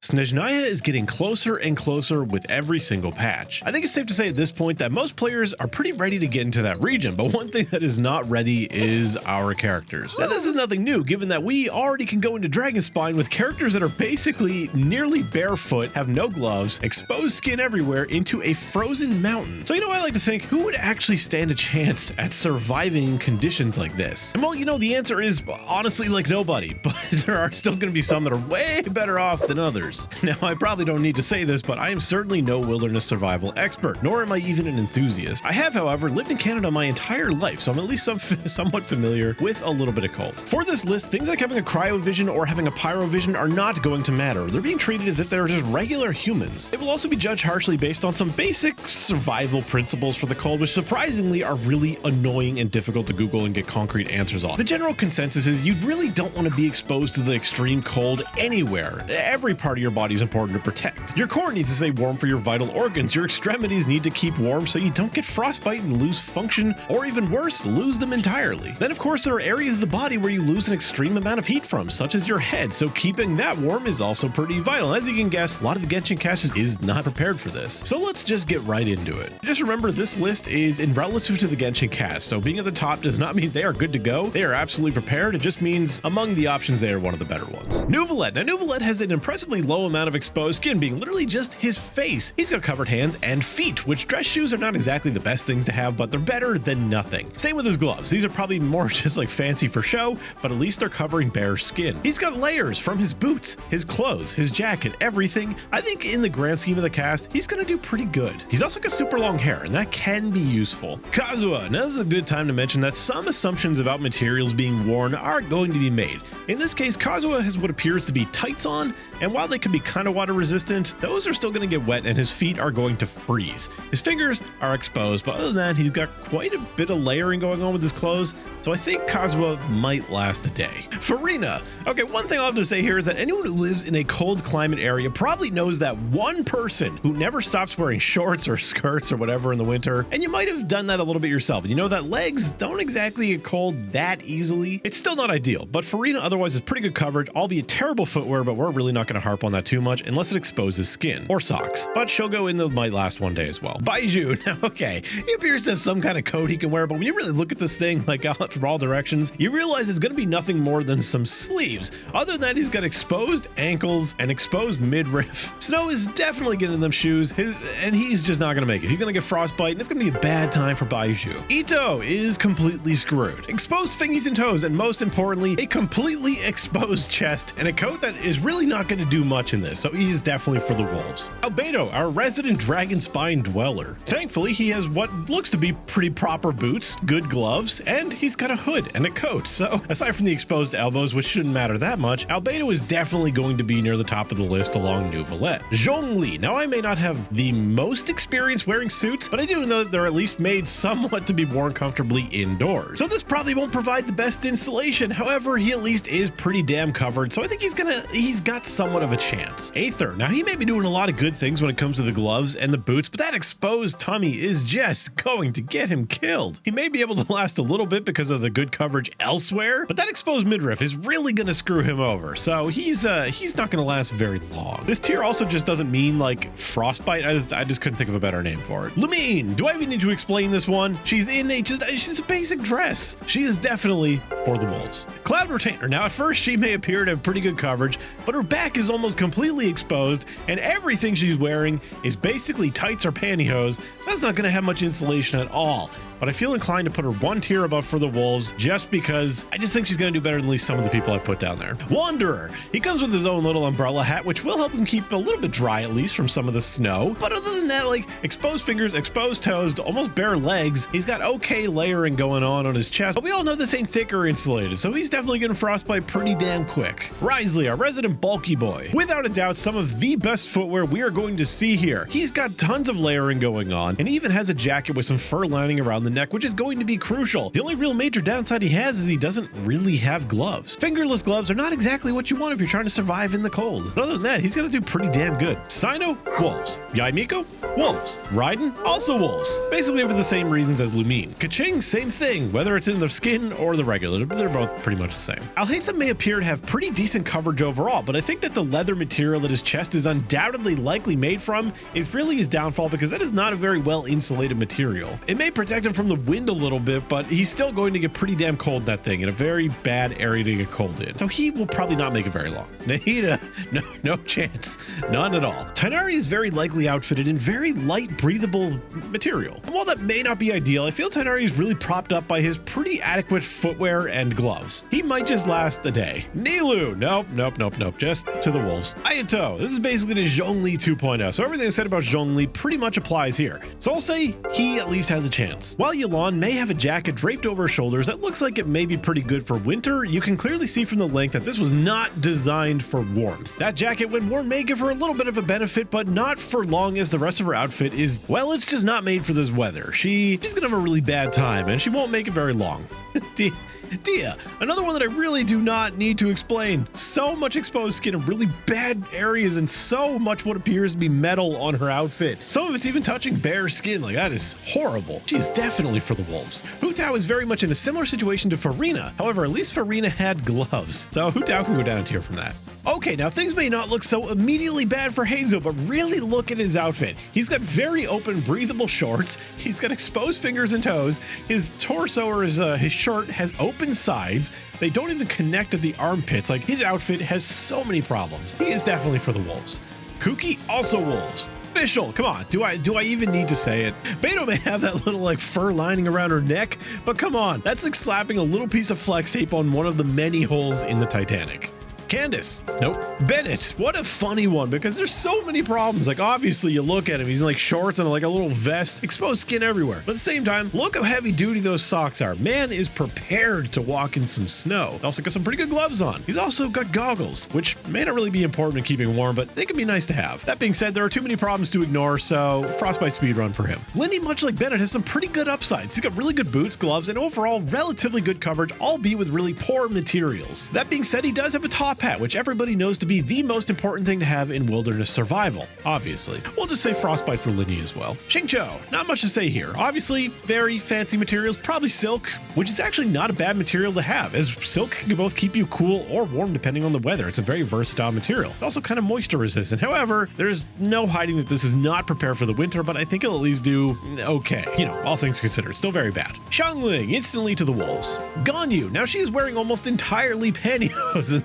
Snezhnaya is getting closer and closer with every single patch. I think it's safe to say at this point that most players are pretty ready to get into that region, but one thing that is not ready is our characters. Now, this is nothing new, given that we already can go into Dragonspine with characters that are basically nearly barefoot, have no gloves, exposed skin everywhere into a frozen mountain. So I like to think, who would actually stand a chance at surviving in conditions like this? And well, the answer is honestly like nobody, but there are still going to be some that are way better off than others. Now, I probably don't need to say this, but I am certainly no wilderness survival expert, nor am I even an enthusiast. I have, however, lived in Canada my entire life, so I'm at least somewhat familiar with a little bit of cold. For this list, things like having a cryovision or having a pyrovision are not going to matter. They're being treated as if they're just regular humans. They will also be judged harshly based on some basic survival principles for the cold, which surprisingly are really annoying and difficult to Google and get concrete answers on. The general consensus is you really don't want to be exposed to the extreme cold anywhere. Every part of your body is important to protect. Your core needs to stay warm for your vital organs. Your extremities need to keep warm so you don't get frostbite and lose function, or even worse, lose them entirely. Then, of course, there are areas of the body where you lose an extreme amount of heat from, such as your head, so keeping that warm is also pretty vital. As you can guess, a lot of the Genshin cast is not prepared for this. So let's just get right into it. Just remember, this list is in relative to the Genshin cast, so being at the top does not mean they are good to go. They are absolutely prepared. It just means among the options, they are one of the better ones. Unrivaled. Now, Unrivaled has an impressively low amount of exposed skin, being literally just his face. He's got covered hands and feet, which dress shoes are not exactly the best things to have, but they're better than nothing. Same with his gloves. These are probably more just like fancy for show, but at least they're covering bare skin. He's got layers from his boots, his clothes, his jacket, everything. I think in the grand scheme of the cast, he's gonna do pretty good. He's also got super long hair, and that can be useful. Kazuha. Now, this is a good time to mention that some assumptions about materials being worn are going to be made. In this case, Kazuha has what appears to be tights on, and while they can be kind of water resistant, those are still going to get wet and his feet are going to freeze. His fingers are exposed, but other than that, he's got quite a bit of layering going on with his clothes, so I think Kazuha might last a day. Farina. Okay, one thing I'll have to say here is that anyone who lives in a cold climate area probably knows that one person who never stops wearing shorts or skirts or whatever in the winter, and you might have done that a little bit yourself, and you know that legs don't exactly get cold that easily. It's still not ideal, but Farina otherwise is pretty good coverage, albeit terrible footwear, but we're really not going to harp on that too much unless it exposes skin or socks, but she'll go in the might last one day as well. Baiju. Now, okay, he appears to have some kind of coat he can wear, but when you really look at this thing like out from all directions, you realize it's going to be nothing more than some sleeves. Other than that, he's got exposed ankles and exposed midriff. Snow is definitely getting in them shoes, and he's just not going to make it. He's going to get frostbite, and it's going to be a bad time for Baiju. Ito is completely screwed. Exposed fingies and toes, and most importantly, a completely exposed chest and a coat that is really not going to do much in this, so he's definitely for the wolves. Albedo, our resident Dragonspine dweller. Thankfully, he has what looks to be pretty proper boots, good gloves, and he's got a hood and a coat, so aside from the exposed elbows, which shouldn't matter that much, Albedo is definitely going to be near the top of the list along Unrivaled. Zhongli. Now, I may not have the most experience wearing suits, but I do know that they're at least made somewhat to be worn comfortably indoors, so this probably won't provide the best insulation. However, he at least is pretty damn covered, so I think he's got somewhat of a chance. Aether. Now, he may be doing a lot of good things when it comes to the gloves and the boots, but that exposed tummy is just going to get him killed. He may be able to last a little bit because of the good coverage elsewhere, but that exposed midriff is really going to screw him over, so he's not going to last very long. This tier also just doesn't mean like frostbite. I just couldn't think of a better name for it. Lumine. Do I even need to explain this one? She's a basic dress. She is definitely for the wolves. Cloud Retainer. Now, at first, she may appear to have pretty good coverage, but her back is almost completely exposed, and everything she's wearing is basically tights or pantyhose. That's not going to have much insulation at all. But I feel inclined to put her one tier above for the wolves just because I just think she's going to do better than at least some of the people I put down there. Wanderer. He comes with his own little umbrella hat, which will help him keep a little bit dry, at least from some of the snow. But other than that, like exposed fingers, exposed toes, almost bare legs, he's got okay layering going on his chest. But we all know this ain't thick or insulated, so he's definitely getting frostbite pretty damn quick. Risley, our resident bulky boy. Without a doubt, some of the best footwear we are going to see here. He's got tons of layering going on, and even has a jacket with some fur lining around the neck, which is going to be crucial. The only real major downside he has is he doesn't really have gloves. Fingerless gloves are not exactly what you want if you're trying to survive in the cold. But other than that, he's gonna do pretty damn good. Sino, wolves. Yaimiko, wolves. Raiden, also wolves. Basically for the same reasons as Lumine. Kaching, same thing, whether it's in the skin or the regular, they're both pretty much the same. Alhaitham may appear to have pretty decent coverage overall, but I think that the leather material that his chest is undoubtedly likely made from is really his downfall, because that is not a very well insulated material. It may protect him from the wind a little bit, but he's still going to get pretty damn cold, that thing, in a very bad area to get cold in. So he will probably not make it very long. Nahida, no chance. None at all. Tighnari is very likely outfitted in very light, breathable material. And while that may not be ideal, I feel Tighnari is really propped up by his pretty adequate footwear and gloves. He might just last a day. Nilou, nope, just to the wolves. Ayato, this is basically the Zhongli 2.0, so everything I said about Zhongli pretty much applies here. So I'll say he at least has a chance. While Yelan may have a jacket draped over his shoulders that looks like it may be pretty good for winter, you can clearly see from the length that this was not designed for warmth. That jacket, when worn, may give her a little bit of a benefit, but not for long, as the rest of her outfit is, well, it's just not made for this weather. She's gonna have a really bad time, and she won't make it very long. Dia, another one that I really do not need to explain. So much exposed skin in really bad areas, and so much what appears to be metal on her outfit. Some of it's even touching bare skin. Like, that is horrible. She is definitely for the wolves. Hu Tao is very much in a similar situation to Farina. However, at least Farina had gloves, so Hu Tao can go down a tier from that. Okay, now things may not look so immediately bad for Heizo, but really look at his outfit. He's got very open, breathable shorts. He's got exposed fingers and toes. His torso, or his shirt, has open sides. They don't even connect at the armpits. Like, his outfit has so many problems. He is definitely for the wolves. Kuki, also wolves. Official, come on, do I even need to say it? Beto may have that little like fur lining around her neck, but come on, that's like slapping a little piece of flex tape on one of the many holes in the Titanic. Candace, nope. Bennett, what a funny one, because there's so many problems. Like, obviously you look at him, he's in like shorts and like a little vest, exposed skin everywhere. But at the same time, look how heavy duty those socks are. Man is prepared to walk in some snow. Also got some pretty good gloves on. He's also got goggles, which may not really be important in keeping warm, but they can be nice to have. That being said, there are too many problems to ignore, so frostbite speedrun for him. Lindy, much like Bennett, has some pretty good upsides. He's got really good boots, gloves, and overall relatively good coverage, albeit with really poor materials. That being said, he does have a top hat, which everybody knows to be the most important thing to have in wilderness survival, obviously. We'll just say frostbite for Lindy as well. Xingqiu, not much to say here. Obviously, very fancy materials, probably silk, which is actually not a bad material to have, as silk can both keep you cool or warm depending on the weather. It's a very versatile material. It's also kind of moisture resistant. However, there's no hiding that this is not prepared for the winter, but I think it'll at least do okay. You know, all things considered, still very bad. Xiangling, instantly to the wolves. Ganyu, now she is wearing almost entirely pantyhose, and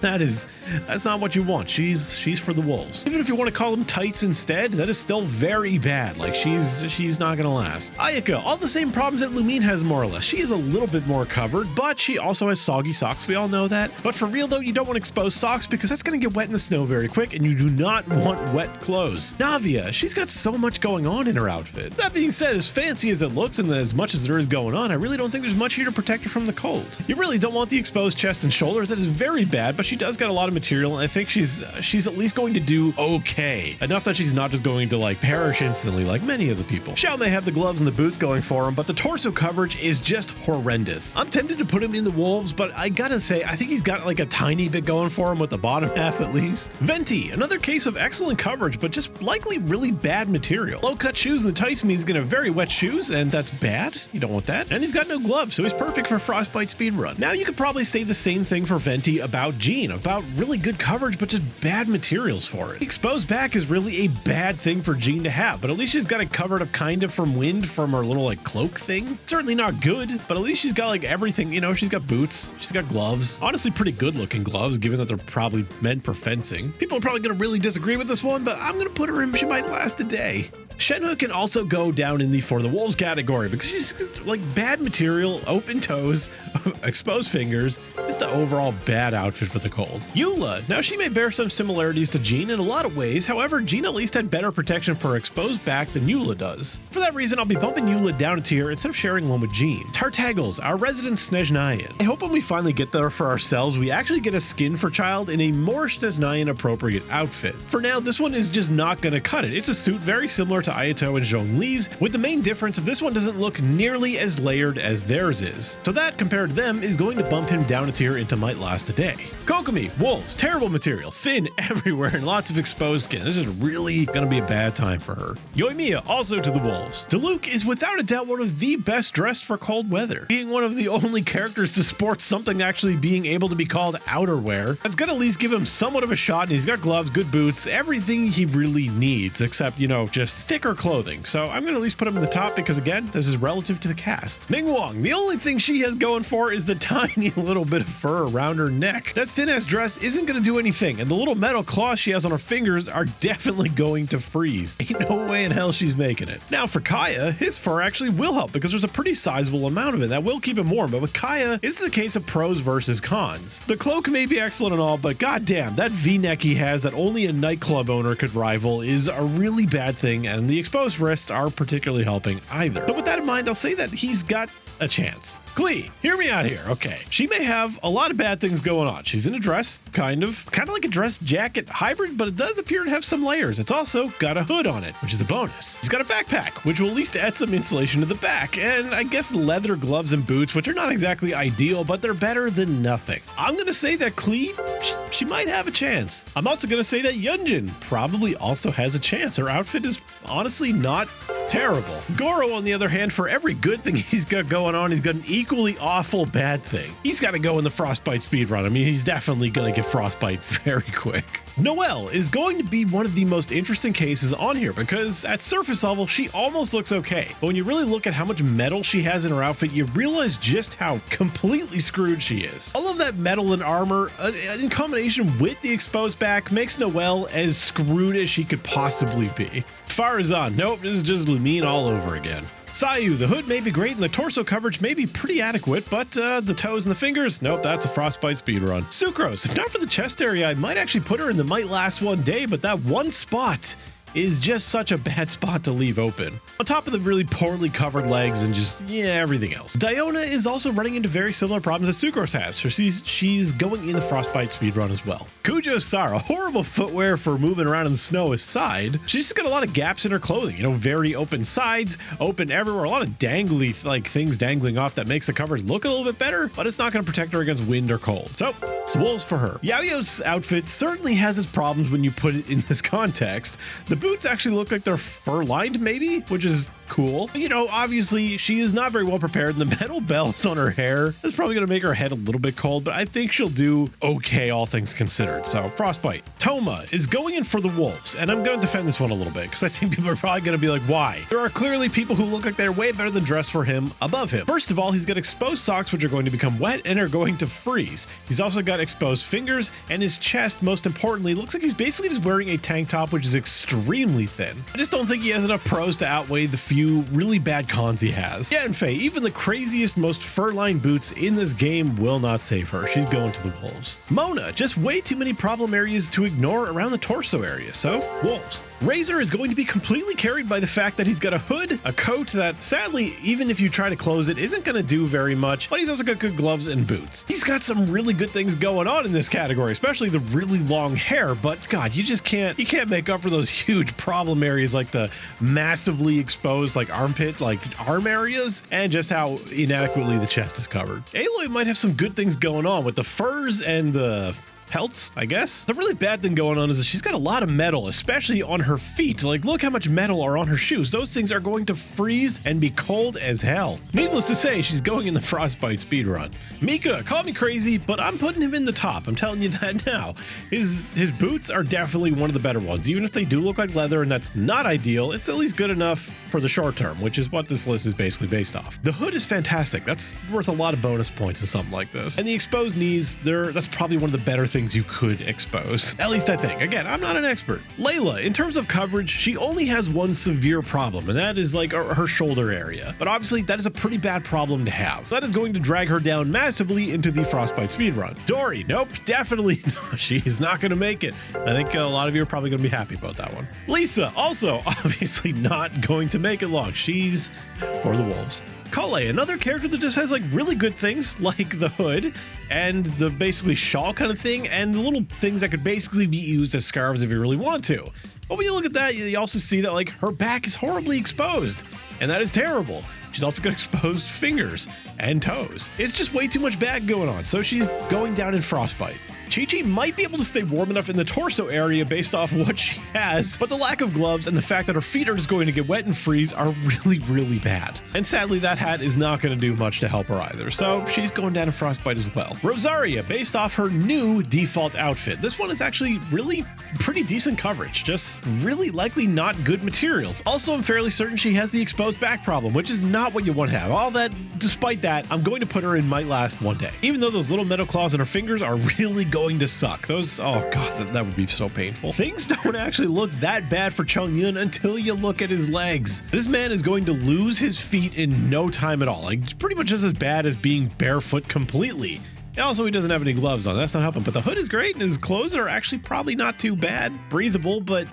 that's not what you want. She's for the wolves. Even if you want to call them tights instead, that is still very bad. Like, she's not gonna last. Ayaka, all the same problems that Lumine has, more or less. She is a little bit more covered, but she also has soggy socks. We all know that. But for real though, you don't want exposed socks because that's gonna get wet in the snow very quick, and you do not want wet clothes. Navia, she's got so much going on in her outfit. That being said, as fancy as it looks and as much as there is going on, I really don't think there's much here to protect her from the cold. You really don't want the exposed chest and shoulders. That is very bad, but she does got a lot of material, and I think she's at least going to do okay. Enough that she's not just going to like perish instantly like many of the people. Xiao may have the gloves and the boots going for him, but the torso coverage is just horrendous. I'm tempted to put him in the wolves, but I gotta say, I think he's got like a tiny bit going for him with the bottom half at least. Venti, another case of excellent coverage, but just likely really bad material. Low cut shoes and the tights means he's gonna have very wet shoes, and that's bad. You don't want that. And he's got no gloves, so he's perfect for frostbite speedrun. Now you could probably say the same thing for Venti about Jean, about really good coverage, but just bad materials for it. Exposed back is really a bad thing for Jean to have, but at least she's got it covered up kind of from wind from her little like cloak thing. Certainly not good, but at least she's got like everything, you know, she's got boots, she's got gloves. Honestly, pretty good looking gloves, given that they're probably meant for fencing. People are probably gonna really disagree with this one, but I'm gonna put her in, she might last a day. Shenhe can also go down in the for the wolves category because she's like bad material, open toes, exposed fingers, just the overall bad outfit for the cold. Eula, now she may bear some similarities to Jean in a lot of ways, however, Jean at least had better protection for her exposed back than Eula does. For that reason, I'll be bumping Eula down a tier instead of sharing one with Jean. Tartagles, our resident Snezhnayan. I hope when we finally get there for ourselves, we actually get a skin for Child in a more Snezhnayan appropriate outfit. For now, this one is just not gonna cut it. It's a suit very similar to to Ayato and Zhongli's, with the main difference of this one doesn't look nearly as layered as theirs is. So that, compared to them, is going to bump him down a tier into might last a day. Kokomi, wolves, terrible material, thin everywhere, and lots of exposed skin. This is really gonna be a bad time for her. Yoimiya, also to the wolves. Diluc is without a doubt one of the best dressed for cold weather, being one of the only characters to sport something actually being able to be called outerwear. That's gonna at least give him somewhat of a shot, and he's got gloves, good boots, everything he really needs, except, you know, just thicker clothing. So I'm gonna at least put him in the top because, again, this is relative to the cast. Ningguang, the only thing she has going for is the tiny little bit of fur around her neck. That thin-ass dress isn't gonna do anything, and the little metal claws she has on her fingers are definitely going to freeze. Ain't no way in hell she's making it. Now for Kaya, his fur actually will help because there's a pretty sizable amount of it that will keep him warm, but with Kaya, this is a case of pros versus cons. The cloak may be excellent and all, but goddamn, that V-neck he has that only a nightclub owner could rival is a really bad thing, and the exposed wrists aren't particularly helping either. So with that in mind, I'll say that he's got a chance. Klee, hear me out here. Okay, she may have a lot of bad things going on. She's in a dress, kind of like a dress jacket hybrid, but it does appear to have some layers. It's also got a hood on it, which is a bonus. She's got a backpack, which will at least add some insulation to the back, and I guess leather gloves and boots, which are not exactly ideal, but they're better than nothing. I'm gonna say that Klee, she might have a chance. I'm also gonna say that Yunjin probably also has a chance. Her outfit is honestly not terrible. Goro, on the other hand, for every good thing he's got going on, he's got an equally awful bad thing. He's got to go in the frostbite speedrun. I mean, he's definitely going to get frostbite very quick. Noelle is going to be one of the most interesting cases on here because at surface level, she almost looks okay. But when you really look at how much metal she has in her outfit, you realize just how completely screwed she is. All of that metal and armor in combination with the exposed back makes Noelle as screwed as she could possibly be. Farazan, nope, this is just Lumine all over again. Sayu, the hood may be great and the torso coverage may be pretty adequate, but the toes and the fingers, nope, that's a frostbite speedrun. Sucrose, if not for the chest area, I might actually put her in the might last one day, but that one spot is just such a bad spot to leave open. On top of the really poorly covered legs and just, yeah, everything else. Diona is also running into very similar problems as Sucrose has, so she's going in the frostbite speedrun as well. Kujo Sara, horrible footwear for moving around in the snow aside, she's just got a lot of gaps in her clothing, you know, very open sides, open everywhere, a lot of dangly things dangling off that makes the coverage look a little bit better, but it's not going to protect her against wind or cold. So, it's wolves for her. Yaoya's outfit certainly has its problems when you put it in this context. The boots actually look like they're fur-lined maybe, which is cool. You know, obviously she is not very well prepared, and the metal belts on her hair is probably going to make her head a little bit cold, but I think she'll do okay, all things considered. So frostbite. Toma is going in for the wolves, and I'm going to defend this one a little bit because I think people are probably going to be like, why? There are clearly people who look like they're way better than dressed for him above him. First of all, he's got exposed socks which are going to become wet and are going to freeze. He's also got exposed fingers, and his chest, most importantly, looks like he's basically just wearing a tank top which is extremely thin. I just don't think he has enough pros to outweigh the few really bad cons he has. Yanfei, even the craziest, most fur-lined boots in this game will not save her. She's going to the wolves. Mona, just way too many problem areas to ignore around the torso area, so wolves. Razor is going to be completely carried by the fact that he's got a hood, a coat that sadly, even if you try to close it, isn't going to do very much, but he's also got good gloves and boots. He's got some really good things going on in this category, especially the really long hair, but God, you can't make up for those huge problem areas like the massively exposed like armpit, like arm areas, and just how inadequately the chest is covered. Aloy might have some good things going on with the furs and the pelts, I guess. The really bad thing going on is that she's got a lot of metal, especially on her feet. Like, look how much metal are on her shoes. Those things are going to freeze and be cold as hell. Needless to say, she's going in the frostbite speedrun. Mika, call me crazy, but I'm putting him in the top. I'm telling you that now. His boots are definitely one of the better ones. Even if they do look like leather and that's not ideal, it's at least good enough for the short term, which is what this list is basically based off. The hood is fantastic. That's worth a lot of bonus points in something like this. And the exposed knees, that's probably one of the better things you could expose. At least I think. Again, I'm not an expert. Layla, in terms of coverage, she only has one severe problem, and that is like her shoulder area. But obviously, that is a pretty bad problem to have. That is going to drag her down massively into the frostbite speedrun. Dory, nope, definitely no, she's not going to make it. I think a lot of you are probably going to be happy about that one. Lisa, also obviously not going to make it long. She's for the wolves. Kale, another character that just has like really good things like the hood and the basically shawl kind of thing and the little things that could basically be used as scarves if you really wanted to. But when you look at that, you also see that like her back is horribly exposed, and that is terrible. She's also got exposed fingers and toes. It's just way too much back going on, so she's going down in frostbite. Chi-Chi might be able to stay warm enough in the torso area based off what she has, but the lack of gloves and the fact that her feet are just going to get wet and freeze are really, really bad. And sadly, that hat is not going to do much to help her either, so she's going down in frostbite as well. Rosaria, based off her new default outfit. This one is actually really pretty decent coverage, just really likely not good materials. Also, I'm fairly certain she has the exposed back problem, which is not what you want to have. All that, despite that, I'm going to put her in might last one day. Even though those little metal claws in her fingers are really going to suck. Those, oh god, that would be so painful. Things don't actually look that bad for Chongyun until you look at his legs. This man is going to lose his feet in no time at all. Like, pretty much just as bad as being barefoot completely. And also, he doesn't have any gloves on. That's not helping. But the hood is great, and his clothes are actually probably not too bad. Breathable, but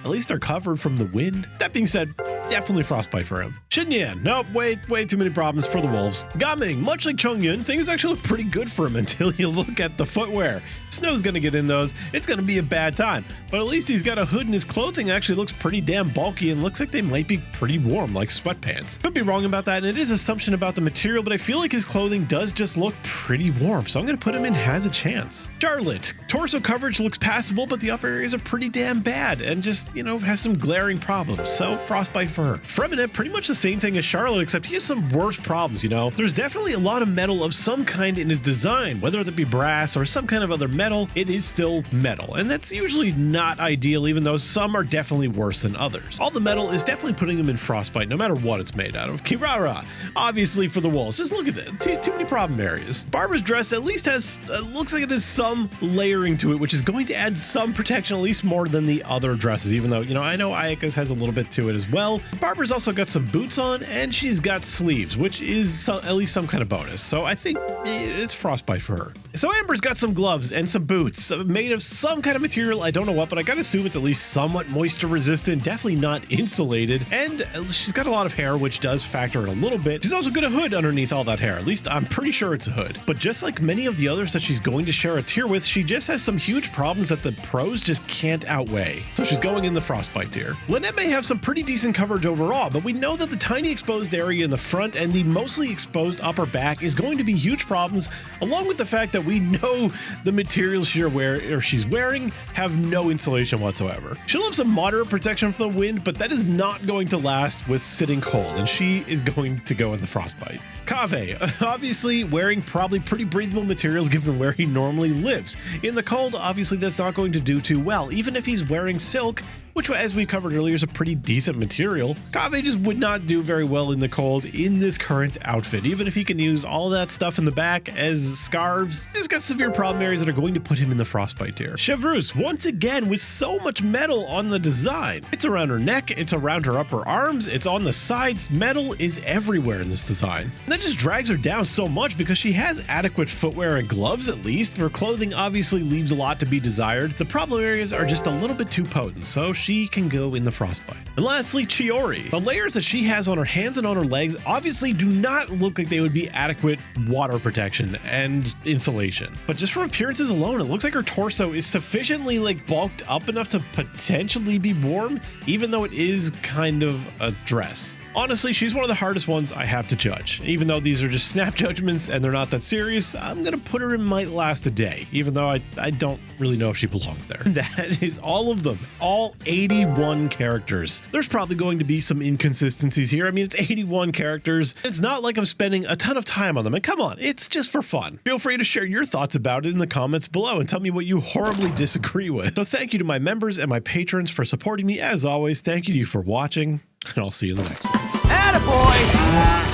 at least they're covered from the wind. That being said, definitely frostbite for him. Xinyan, nope, way too many problems for the wolves. Gaming, much like Chongyun, things actually look pretty good for him until you look at the footwear. Snow's gonna get in those. It's gonna be a bad time. But at least he's got a hood, and his clothing actually looks pretty damn bulky and looks like they might be pretty warm, like sweatpants. Could be wrong about that, and it is assumption about the material, but I feel like his clothing does just look pretty warm, so I'm gonna put him in has a chance. Charlotte, torso coverage looks passable, but the upper areas are pretty damn bad, and just, you know, has some glaring problems, so frostbite for her. Freminette, pretty much the same thing as Charlotte, except he has some worse problems, you know? There's definitely a lot of metal of some kind in his design, whether it be brass or some kind of other metal, it is still metal, and that's usually not ideal, even though some are definitely worse than others. All the metal is definitely putting him in frostbite, no matter what it's made out of. Kirara, obviously for the wolves, just look at that, too many problem areas. Barbara's dress at least has, looks like it has some layering to it, which is going to add some protection, at least more than the other dresses, even though, you know, I know Ayaka's has a little bit to it as well. Barbara's also got some boots on, and she's got sleeves, which is at least some kind of bonus, so I think it's frostbite for her. So Amber's got some gloves and some boots made of some kind of material, I don't know what, but I gotta assume it's at least somewhat moisture resistant, definitely not insulated, and she's got a lot of hair, which does factor in a little bit. She's also got a hood underneath all that hair, at least I'm pretty sure it's a hood. But just like many of the others that she's going to share a tier with, she just has some huge problems that the pros just can't outweigh, so she's going in the frostbite tier. Lynette may have some pretty decent coverage overall, but we know that the tiny exposed area in the front and the mostly exposed upper back is going to be huge problems, along with the fact that we know the materials she's wearing have no insulation whatsoever. She'll have some moderate protection from the wind, but that is not going to last with sitting cold, and she is going to go in the frostbite. Kaveh, obviously wearing probably pretty breathable materials given where he normally lives. In the cold, obviously that's not going to do too well, even if he's wearing silk, which, as we covered earlier, is a pretty decent material. Kaveh just would not do very well in the cold in this current outfit, even if he can use all that stuff in the back as scarves. He's got severe problem areas that are going to put him in the frostbite tier. Chevreuse, once again, with so much metal on the design. It's around her neck, it's around her upper arms, it's on the sides. Metal is everywhere in this design. And that just drags her down so much because she has adequate footwear and gloves at least. Her clothing obviously leaves a lot to be desired. The problem areas are just a little bit too potent, so she can go in the frostbite. And lastly, Chiori. The layers that she has on her hands and on her legs obviously do not look like they would be adequate water protection and insulation. But just from appearances alone, it looks like her torso is sufficiently like bulked up enough to potentially be warm, even though it is kind of a dress. Honestly, she's one of the hardest ones I have to judge. Even though these are just snap judgments and they're not that serious, I'm gonna put her in might last a day, even though I don't really know if she belongs there. That is all of them, all 81 characters. There's probably going to be some inconsistencies here. I mean, it's 81 characters. It's not like I'm spending a ton of time on them, and come on, it's just for fun. Feel free to share your thoughts about it in the comments below and tell me what you horribly disagree with. So thank you to my members and my patrons for supporting me. As always, thank you for watching, and I'll see you in the next one. Attaboy!